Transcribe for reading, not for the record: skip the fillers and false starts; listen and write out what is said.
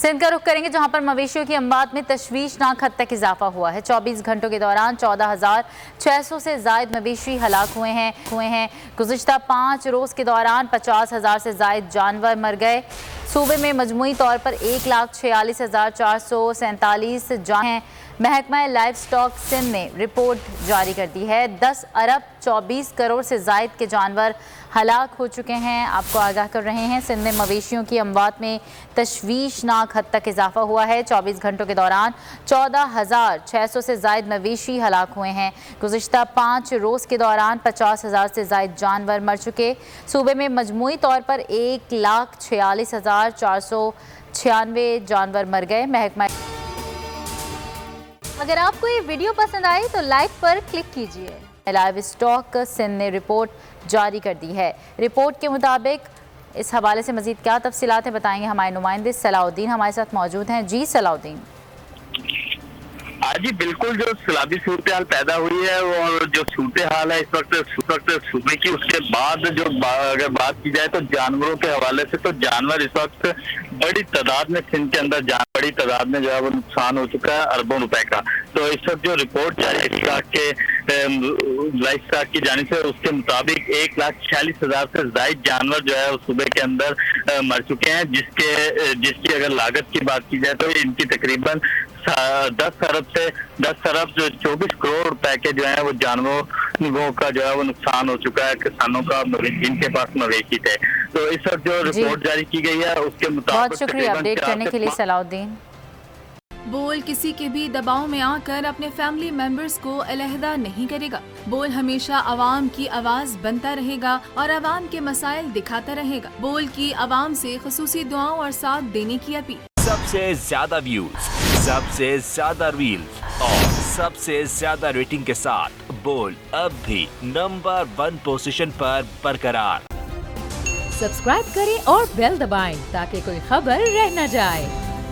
सिंध का रुख करेंगे, जहां पर मवेशियों की अमवात में तशवीशनाक हद तक इजाफा हुआ है। 24 घंटों के दौरान 14,600 से जायद मवेशी हलाक हुए हैं। गुज़िश्ता 5 रोज़ के दौरान 50,000 से जायद जानवर मर गए। सूबे में मजमूई तौर पर 1,46,447 जान हैं। महकमा लाइफ स्टॉक सिंध ने रिपोर्ट जारी कर दी है। 10 अरब 24 करोड़ से जायद के जानवर हलाक हो चुके हैं। आपको आगाह कर रहे हैं, सिंध में मवेशियों की अमवात में तशवीशनाक हद तक इजाफा हुआ है। 24 घंटों के दौरान 14,600 से जायद मवेशी हलाक हुए हैं। गुज़िश्ता 5 रोज़ के दौरान 50,000 से जायद जानवर मर चुके। सूबे में मजमूई तौर पर 1,46,496 जानवर मर गए। महकमा अगर आपको ये वीडियो पसंद आई तो लाइक पर क्लिक कीजिए। लाइव स्टॉक सिंध ने रिपोर्ट जारी कर दी है। रिपोर्ट के मुताबिक इस हवाले से मजीद क्या तफसीलात हैं बताएंगे हमारे नुमाइंदे सलाउद्दीन हमारे साथ मौजूद हैं। जी सलाउद्दीन। जी बिल्कुल, जो सैलाबी सूरत हाल पैदा हुई है और जो सूरत हाल है इस वक्त सूबे की, उसके बाद जो अगर बात की जाए तो जानवरों के हवाले से, तो जानवर इस वक्त बड़ी तादाद में सिंध के अंदर बड़ी तादाद में जो है वो नुकसान हो चुका है अरबों रुपए का। तो इस वक्त जो रिपोर्ट जारी लाइफ स्टॉक की जानिब से, उसके मुताबिक 1,46,000 से ज्यादा जानवर जो है उस सूबे के अंदर मर चुके हैं, जिसकी अगर लागत की बात की जाए तो इनकी तकरीबन 10 अरब 24 करोड़ रुपए के जो है वो जानवरों का जो है वो नुकसान हो चुका है किसानों का, जिनके पास मवेशी थे। तो इस वक्त जो रिपोर्ट जारी की गई है उसके मुताबिक बहुत शुक्रिया अपडेट करने के लिए सलाउद्दीन। बोल किसी के भी दबाव में आकर अपने फैमिली मेंबर्स को अलहदा नहीं करेगा। बोल हमेशा आवाम की आवाज बनता रहेगा और आवाम के मसाइल दिखाता रहेगा। बोल की आवाम से खुसूसी दुआओं और साथ देने की अपील। सबसे ज्यादा व्यूज, सबसे ज्यादा रील्स और सबसे ज्यादा रेटिंग के साथ बोल अब भी नंबर 1 पोजीशन पर बरकरार। सब्सक्राइब करें और बेल दबाएं ताकि कोई खबर रह न जाए।